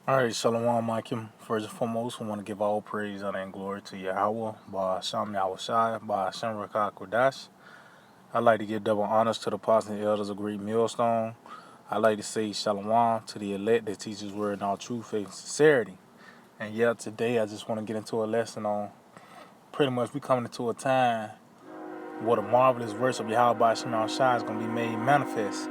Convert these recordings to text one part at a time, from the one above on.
All right, Shalom, Maikim. First and foremost, we want to give all praise, honor, and glory to Yahweh, by Hashem Yahushai, by Hashem Rakah Kodash. I'd like to give double honors to the apostles and elders of Great Millstone. I'd like to say Shalom to the elect that teaches word in all truth, faith, and sincerity. And yeah, today I just want to get into a lesson on pretty much we coming into a time where the marvelous works of Yahweh by Hashem Yahushai is going to be made manifest.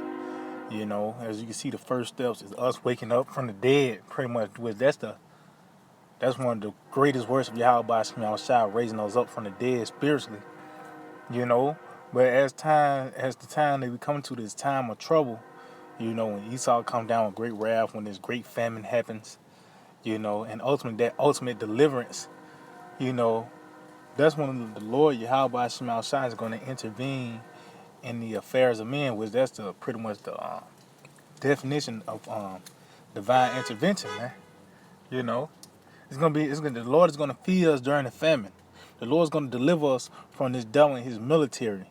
You know, as you can see, the first steps is us waking up from the dead. Pretty much, that's one of the greatest works of Yahweh by Shai, raising us up from the dead spiritually. You know, but as the time that we come to this time of trouble, you know, when Esau comes down with great wrath, when this great famine happens, you know, and that ultimate deliverance, you know, that's when the Lord Yahweh by Shai is going to intervene in the affairs of men, which that's pretty much the definition of divine intervention, man. You know, the Lord is gonna feed us during the famine. The Lord is gonna deliver us from this devil and his military,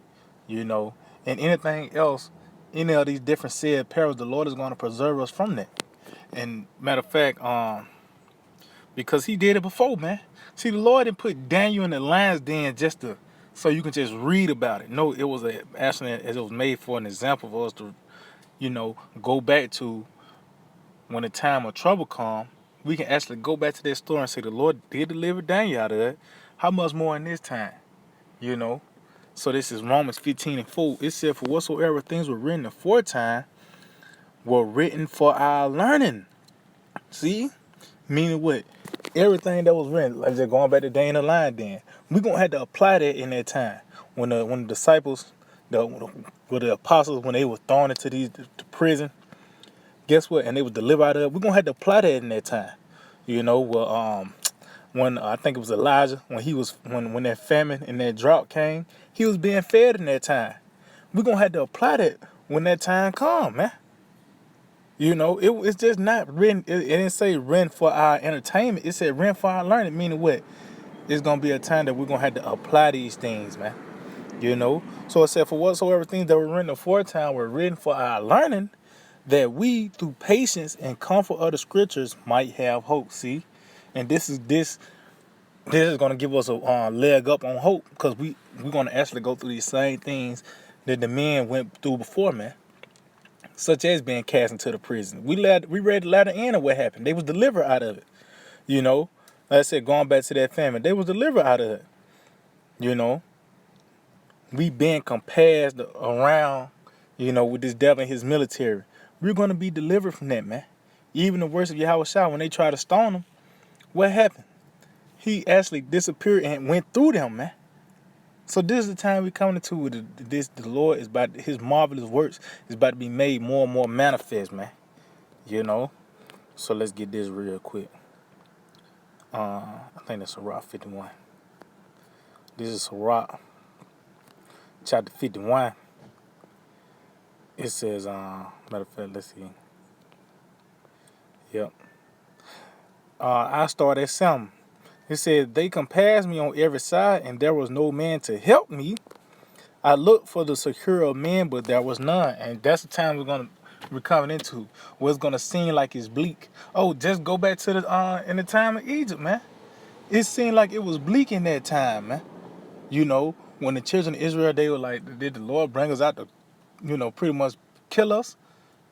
you know, and anything else, any of these different said perils, the Lord is gonna preserve us from that. And matter of fact, because He did it before, man. See, the Lord didn't put Daniel in the lion's den so you can just read about it. No, it was actually as it was made for an example for us to, you know, go back to when the time of trouble come. We can actually go back to that story and say the Lord did deliver Daniel out of that. How much more in this time? You know? So this is Romans 15:4. It said, for whatsoever things were written aforetime were written for our learning. See? Meaning what? Everything that was written, like just going back to Daniel the lion den, we're going to have to apply that in that time. When the disciples, the apostles, when they were thrown into the prison, guess what? And they was delivered out of it. We're going to have to apply that in that time. You know, well, when I think it was Elijah, when that famine and that drought came, he was being fed in that time. We're going to have to apply that when that time comes, man. You know, it's just not written. It didn't say written for our entertainment. It said written for our learning, meaning what? It's going to be a time that we're going to have to apply these things, man. You know? So it said, for whatsoever things that were written aforetime were written for our learning, that we, through patience and comfort of the scriptures, might have hope. See? And this is going to give us a leg up on hope, because we're going to actually go through these same things that the men went through before, man. Such as being cast into the prison. We read the latter end of what happened. They was delivered out of it. You know? Like I said, going back to that famine, they was delivered out of it. You know? We being compared around, you know, with this devil and his military. We're going to be delivered from that, man. Even the worst of Yahweh Shai, when they tried to stone him, what happened? He actually disappeared and went through them, man. So this is the time we coming into the Lord is about his marvelous works is about to be made more and more manifest, man. You know? So let's get this real quick. I think that's Sirach 51. This is Sirach chapter 51. It says, matter of fact, let's see. Yep. I start at 7. It says, they compassed me on every side, and there was no man to help me. I looked for the secure of men, but there was none. And that's the time we're coming into, where it's gonna seem like it's bleak. Oh, just go back to in the time of Egypt, man. It seemed like it was bleak in that time, man. You know, when the children of Israel, they were like, did the Lord bring us out to, you know, pretty much kill us?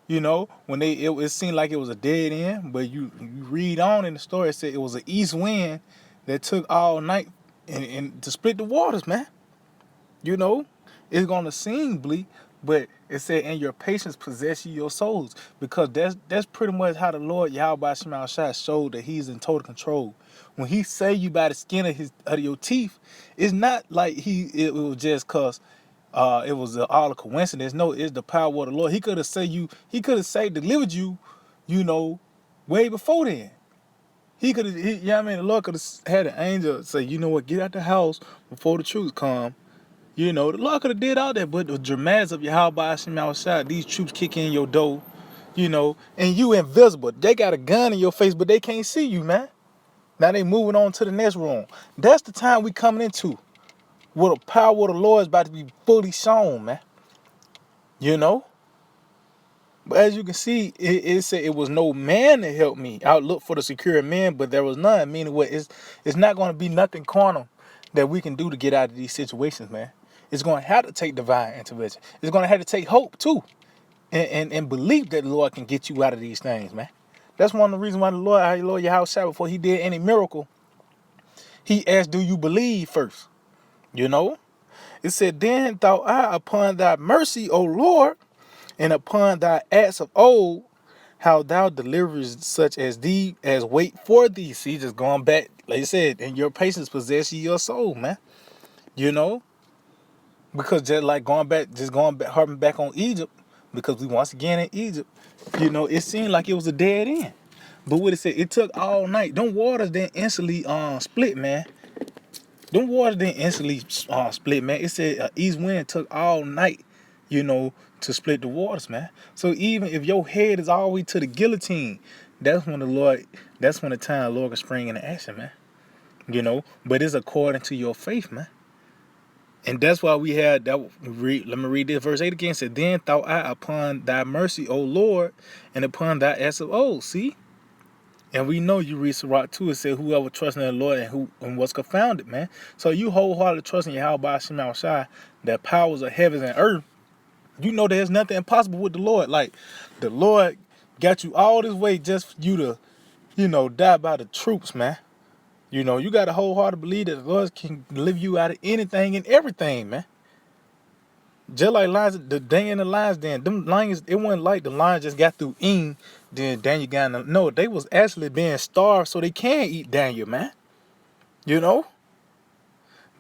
You know, when it seemed like it was a dead end, but you read on in the story, it said it was an east wind that took all night and to split the waters, man. You know, it's gonna seem bleak, but it said, "And your patience possess you your souls," because that's pretty much how the Lord Yahweh Shema Shai showed that He's in total control. When He say you by the skin of your teeth, it's not like it was just cause it was all a coincidence. No, it's the power of the Lord. He could have delivered you, you know, way before then. He could have, yeah, I mean, the Lord could have had an angel say, you know what, get out the house before the troops come. You know, the Lord could have did all that, but the dramatics of Yahweh Hashem outside, these troops kick in your door, you know, and you invisible. They got a gun in your face, but they can't see you, man. Now they moving on to the next room. That's the time we coming into, where the power of the Lord is about to be fully shown, man. You know? But as you can see, it said it was no man to help me. I looked for the secure man, but there was none. Meaning what? It's not going to be nothing carnal that we can do to get out of these situations, man. It's going to have to take divine intervention. It's going to have to take hope too, and believe that the Lord can get you out of these things, man. That's one of the reasons why the Lord Yahushua, before he did any miracle, he asked, "Do you believe first?" You know. It said, "Then thought I upon thy mercy, O Lord, and upon thy acts of old, how thou deliverest such as thee as wait for thee." See, just going back, like you said, and your patience possess ye your soul, man. You know, because just like going back, harping back on Egypt, because we once again in Egypt, you know, it seemed like it was a dead end. But what it said, it took all night. Them waters then instantly split, man. Them waters then instantly split, man. It said east wind took all night, you know, to split the waters, man. So even if your head is all the way to the guillotine, that's when the time the Lord can spring into action, man. You know, but it's according to your faith, man. And that's why we had that. Let me read this verse 8 again. It said, "Then thought I upon thy mercy, O Lord, and upon thy acts of old." See? And we know you read Sirach 2, it said, "Whoever trusts in the Lord and was confounded," man. So you wholeheartedly trust in Yahweh Shema Shai, the powers of heavens and earth. You know there's nothing impossible with the Lord. Like, the Lord got you all this way just for you to, you know, die by the troops, man. You know, you got to wholeheartedly believe that the Lord can deliver you out of anything and everything, man. Just like lions, the day in the lions den, them lions, it wasn't like the lions just got through eating, then Daniel got in no, they was actually being starved so they can't eat Daniel, man. You know?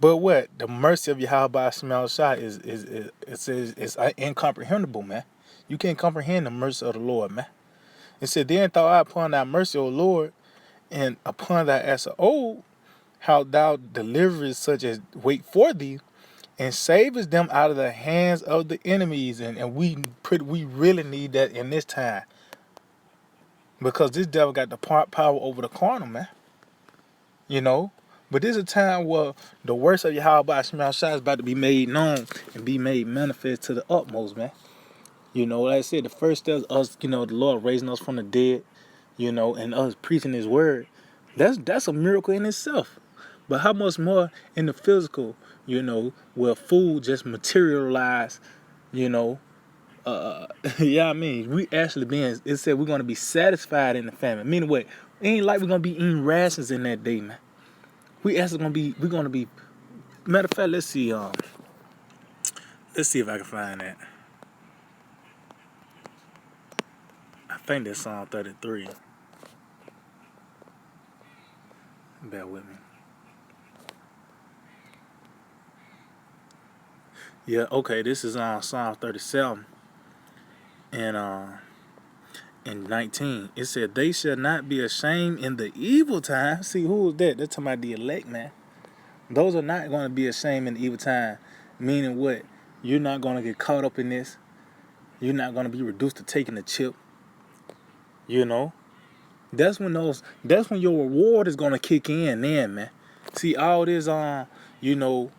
But what? The mercy of Yahweh Shema Shai is incomprehensible, man. You can't comprehend the mercy of the Lord, man. It said, "Then thought I upon thy mercy, O Lord, and upon thy acts of old, how thou deliverest such as wait for thee, and savest them out of the hands of the enemies." And we really need that in this time, because this devil got the power over the carnal, man. You know, but this is a time where the worst of Yahweh Shema Shai is about to be made known and be made manifest to the utmost, man. You know, like I said, the first steps us, you know, the Lord raising us from the dead, you know, and us preaching His word. That's a miracle in itself. But how much more in the physical, you know, where food just materialize, you know, yeah, I mean, we actually it said we're going to be satisfied in the famine. Meaning what? It ain't like we're going to be eating rations in that day, man. We're going to be, matter of fact, let's see if I can find that. I think that's Psalm 33. Bear with me. Yeah, okay, this is on Psalm 37 and 19. It said, "They shall not be ashamed in the evil time." See, who is that? They're talking about the elect, man. Those are not going to be ashamed in the evil time. Meaning what? You're not going to get caught up in this. You're not going to be reduced to taking a chip. You know? That's when your reward is going to kick in then, man. See, all this you know,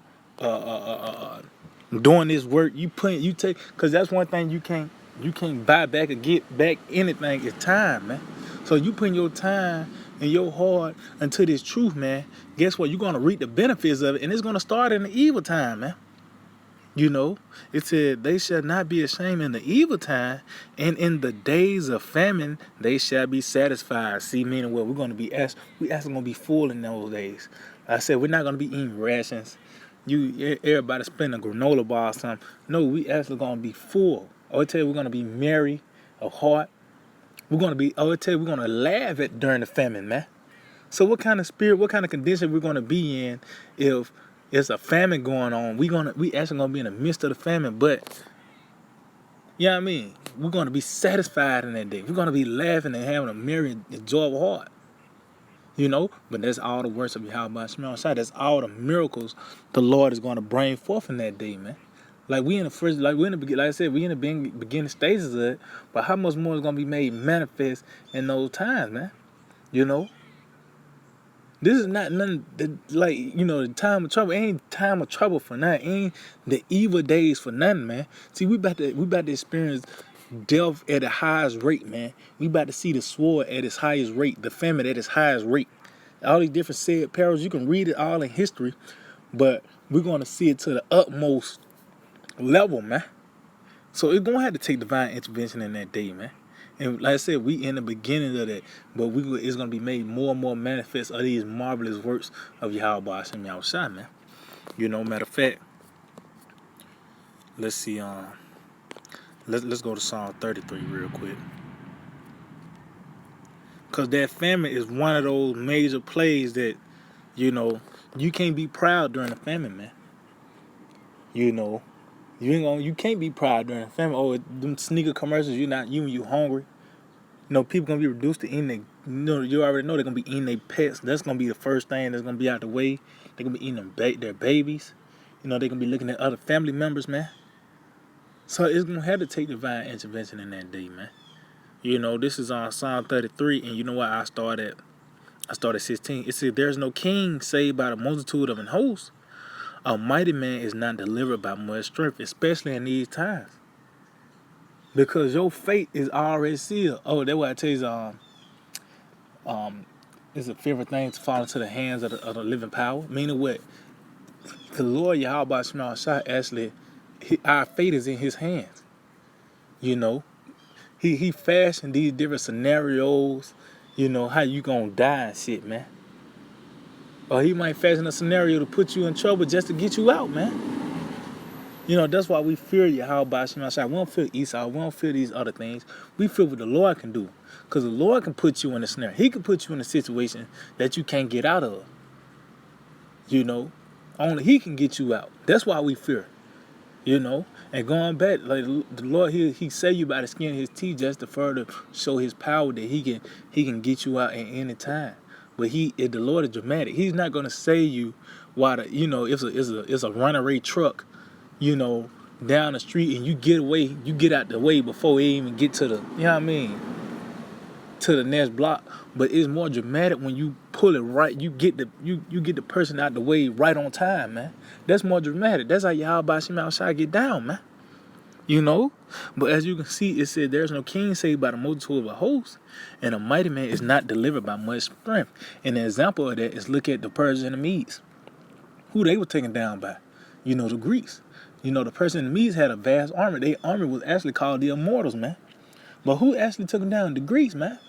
doing this work, you take, because that's one thing you can't buy back or get back anything is time, man. So you putting your time and your heart into this truth, man. Guess what? You're gonna reap the benefits of it, and it's gonna start in the evil time, man. You know, it said, "They shall not be ashamed in the evil time, and in the days of famine they shall be satisfied." See, meaning what? We actually gonna be full in those days. I said we're not gonna be eating rations. Everybody spending a granola bar or something. No, we actually gonna be full. I would tell you we're gonna be merry of heart. We're gonna laugh at during the famine, man. So what kind of spirit, what kind of condition we're gonna be in if it's a famine going on? We actually gonna be in the midst of the famine, but you know what I mean? We're gonna be satisfied in that day. We're gonna be laughing and having a merry and joyful heart. You know, but that's all the works of Yahweh Shema Shai. That's all the miracles the Lord is going to bring forth in that day, man. Like we in the beginning, like I said, we in the beginning stages of it. But how much more is going to be made manifest in those times, man? You know, this is not nothing like, you know, the time of trouble. It ain't time of trouble for nothing. It ain't the evil days for nothing, man. See, we about to experience death at the highest rate, man. We about to see the sword at its highest rate, the famine at its highest rate. All these different said perils, you can read it all in history, but we're going to see it to the utmost level, man. So it's going to have to take divine intervention in that day, man. And like I said, we in the beginning of that, but it's going to be made more and more manifest of these marvelous works of Yahweh Hashem Yahushua, man. You know, matter of fact, let's see, let's go to Psalm 33 real quick. Because that famine is one of those major plays that, you know, you can't be proud during the famine, man. You know, you can't be proud during the famine. Oh, them sneaker commercials, you hungry. You know, people gonna be reduced to eating you already know they're gonna be eating their pets. That's gonna be the first thing that's gonna be out the way. They're gonna be eating their babies. You know, they're gonna be looking at other family members, man. So it's gonna have to take divine intervention in that day, man. You know, this is on Psalm 33, and you know what? I started 16. It said, "There's no king saved by the multitude of an host. A mighty man is not delivered by much strength," especially in these times. Because your fate is already sealed. Oh, that's why it tells it's a favorite thing to fall into the hands of the living power. Meaning what? The Lord Yahweh Shema Shah actually, our fate is in his hands. You know, he fashioned these different scenarios. You know how you gonna die and shit, man. Or he might fashion a scenario to put you in trouble just to get you out, man. You know, that's why we fear Yahweh Shema Shah. We don't fear Esau. We don't fear these other things. We fear what the Lord can do. Because the Lord can put you in a snare. He can put you in a situation that you can't get out of. You know, only he can get you out. That's why we fear. You know, and going back, like the Lord, he save you by the skin of his teeth just to further show his power that he can get you out at any time. But the Lord is dramatic. He's not gonna save you while it's a runaway truck, you know, down the street, and you get out the way before it even get to the, you know what I mean, to the next block. But it's more dramatic when you pull it right. You get the person out the way right on time, man. That's more dramatic. That's how Yahweh Shema Shai get down, man. You know? But as you can see, it said, "There's no king saved by the multitude of a host, and a mighty man is not delivered by much strength." And an example of that is look at the Persians and the Medes. Who they were taken down by? You know, the Greeks. You know, the Persians and the Medes had a vast army. Their army was actually called the Immortals, man. But who actually took them down? The Greeks, man.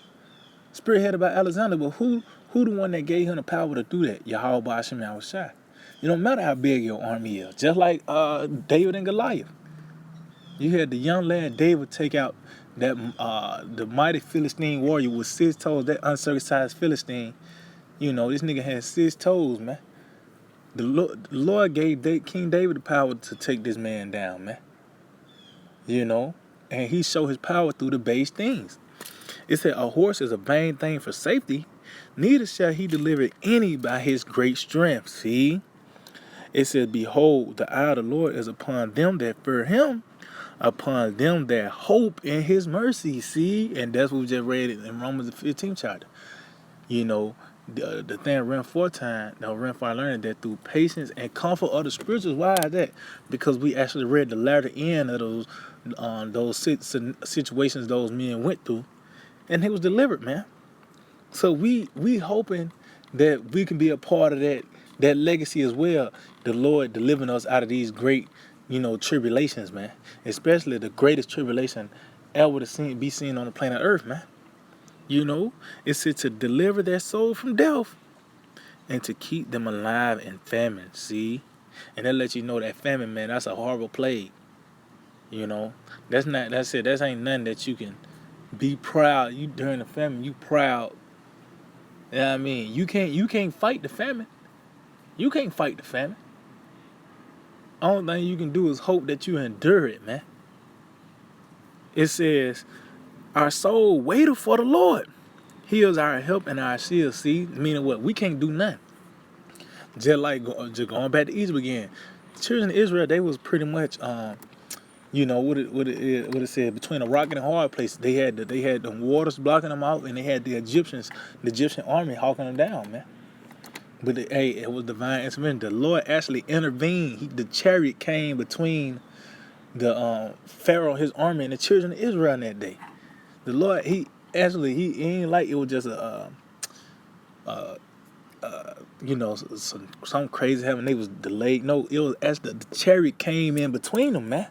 Spearheaded by Alexander. But who the one that gave him the power to do that? Yahweh Hashem Yahushua. It don't matter how big your army is. Just like David and Goliath. You had the young lad David take out that the mighty Philistine warrior with 6 toes, that uncircumcised Philistine. You know, this nigga had 6 toes, man. The Lord gave King David the power to take this man down, man. You know, and he showed his power through the base things. It said, "A horse is a vain thing for safety, neither shall he deliver any by his great strength." See? It said, "Behold, the eye of the Lord is upon them that fear him, upon them that hope in his mercy." See? And that's what we just read in Romans the 15th chapter. You know, the thing Renfar learned that through patience and comfort of the scriptures. Why is that? Because we actually read the latter end of those situations those men went through, and he was delivered, man. So we hoping that we can be a part of that legacy as well. The Lord delivering us out of these great, you know, tribulations, man. Especially the greatest tribulation ever to be seen on the planet Earth, man. You know, it's to deliver their soul from death and to keep them alive in famine. See? And that lets you know that famine, man, that's a horrible plague. You know, that's it. That ain't nothing that you can be proud. You during the famine, you proud. You know what I mean? You can't fight the famine. You can't fight the famine. Only thing you can do is hope that you endure it, man. It says, "Our soul waited for the Lord. He is our help and our shield." See? Meaning what? We can't do nothing. Just like just going back to Egypt again. The children of Israel, they was pretty much you know what it said, between a rock and a hard place. They had the waters blocking them out, and they had the Egyptian army hawking them down, man. But it was divine intervention. The Lord actually intervened. The chariot came between the Pharaoh, his army, and the children of Israel in that day. The Lord, he ain't like it was just some crazy happened. They was delayed. No, it was as the chariot came in between them, man.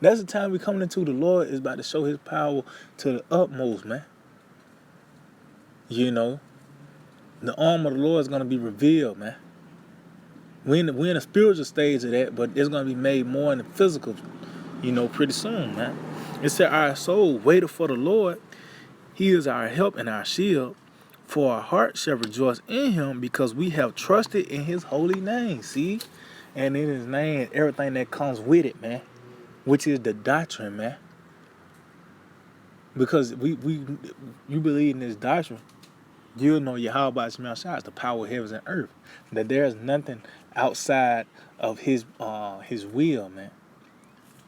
That's the time we coming into. The Lord is about to show His power to the utmost, man. You know, the arm of the Lord is gonna be revealed, man. We're in the spiritual stage of that, but it's gonna be made more in the physical, pretty soon, man. It said our soul waited for the Lord. He is our help and our shield. For our heart shall rejoice in Him because we have trusted in His holy name. See, and in His name, everything that comes with it, man, which is the doctrine, man. Because you believe in this doctrine, you'll know Yahweh Shemel Shah is the power of heavens and earth. That there's nothing outside of His will, man.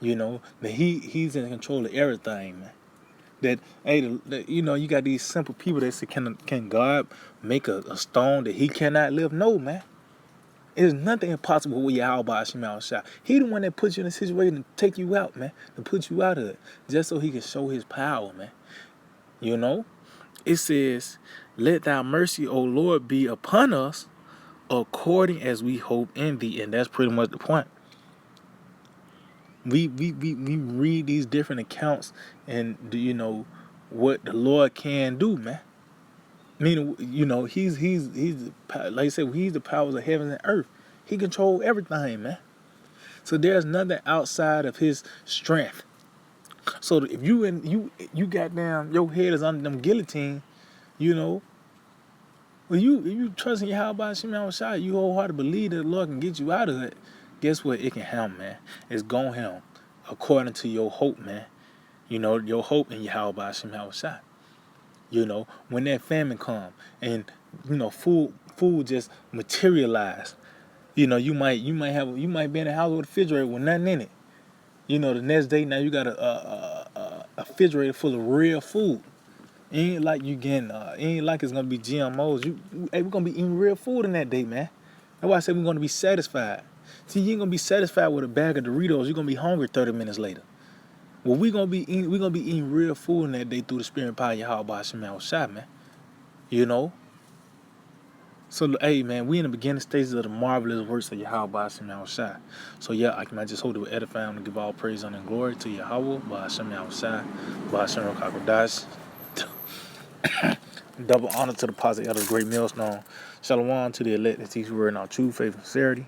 That He's in control of everything, man. That you got these simple people that say, can God make a stone that He cannot live? No, man. There's nothing impossible with Yahweh Shemel Shah. He the one that puts you in a situation to take you out, man, to put you out of it, just so He can show His power, man. It says, "Let Thy mercy, O Lord, be upon us, according as we hope in Thee," and that's pretty much the point. We read these different accounts, and what the Lord can do, man. Meaning, He's like I said, He's the powers of heaven and earth. He controls everything, man. So there's nothing outside of His strength. So if you got down, your head is under them guillotine, well, you trust in Yahweh Shemel Shah, you wholeheartedly believe that the Lord can get you out of it. Guess what? It can happen, man. It's going to happen according to your hope, man. Your hope in Yahweh Shemel Shah. When that famine come and food just materialize. You might be in a house with a refrigerator with nothing in it. The next day now you got a refrigerator full of real food. It ain't like you getting. It ain't like it's gonna be GMOs. We're gonna be eating real food in that day, man. That's why I said we're gonna be satisfied. See, you ain't gonna be satisfied with a bag of Doritos. You're gonna be hungry 30 minutes later. Well, we're gonna be eating real food in that day through the spirit and power of Yahweh Shemel Shah, man. So, hey, man, we in the beginning stages of the marvelous works of Yahweh Shemel Shah. So, yeah, I just hold it with edifying and give all praise, honor, and glory to Yahweh Shemel Shah, Shem Rakakodash. Double honor to the positive elder, great millstone. Shalom to the elect that teach word in our true faith and sincerity.